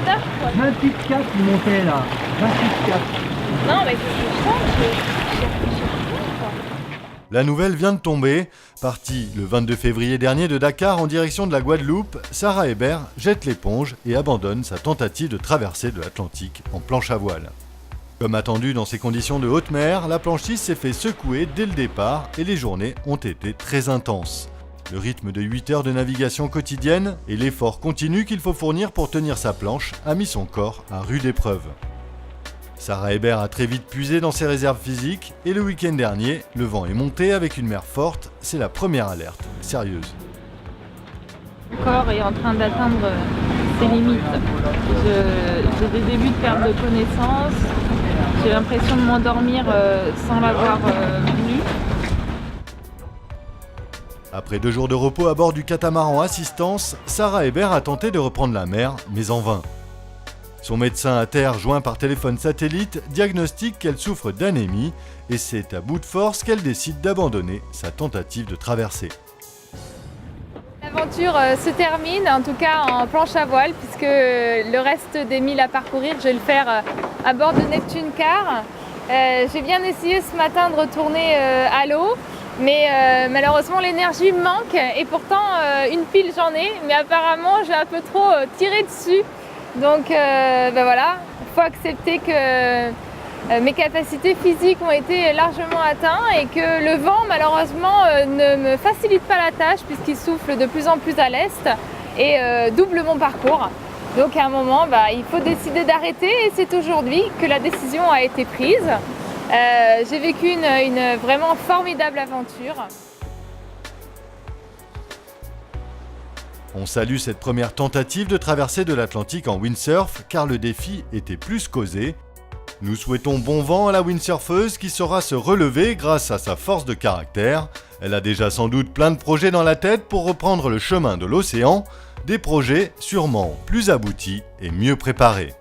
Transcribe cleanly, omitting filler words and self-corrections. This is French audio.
Canada, quoi. 28,4 ils montaient là. 28,4. Non, mais je sens que j'ai réfléchi à tout, quoi. La nouvelle vient de tomber. Partie le 22 février dernier de Dakar en direction de la Guadeloupe, Sarah Hébert jette l'éponge et abandonne sa tentative de traversée de l'Atlantique en planche à voile. Comme attendu dans ces conditions de haute mer, la planchiste s'est fait secouer dès le départ et les journées ont été très intenses. Le rythme de 8 heures de navigation quotidienne et l'effort continu qu'il faut fournir pour tenir sa planche a mis son corps à rude épreuve. Sarah Hébert a très vite puisé dans ses réserves physiques et le week-end dernier, le vent est monté avec une mer forte, c'est la première alerte sérieuse. Mon corps est en train d'atteindre ses limites. J'ai des débuts de perte de connaissance. J'ai l'impression de m'endormir sans l'avoir voulu. Après 2 jours de repos à bord du catamaran Assistance, Sarah Hébert a tenté de reprendre la mer, mais en vain. Son médecin à terre, joint par téléphone satellite, diagnostique qu'elle souffre d'anémie et c'est à bout de force qu'elle décide d'abandonner sa tentative de traversée. L'aventure se termine, en tout cas en planche à voile, puisque le reste des milles à parcourir, je vais le faire à bord de Neptune Car. J'ai bien essayé ce matin de retourner à l'eau, mais malheureusement l'énergie me manque et pourtant une pile j'en ai, mais apparemment j'ai un peu trop tiré dessus. Donc voilà, il faut accepter que mes capacités physiques ont été largement atteintes et que le vent malheureusement ne me facilite pas la tâche puisqu'il souffle de plus en plus à l'est et double mon parcours. Donc à un moment, il faut décider d'arrêter et c'est aujourd'hui que la décision a été prise. J'ai vécu une vraiment formidable aventure. On salue cette première tentative de traversée de l'Atlantique en windsurf car le défi était plus qu'osé. Nous souhaitons bon vent à la windsurfeuse qui saura se relever grâce à sa force de caractère. Elle a déjà sans doute plein de projets dans la tête pour reprendre le chemin de l'océan, des projets sûrement plus aboutis et mieux préparés.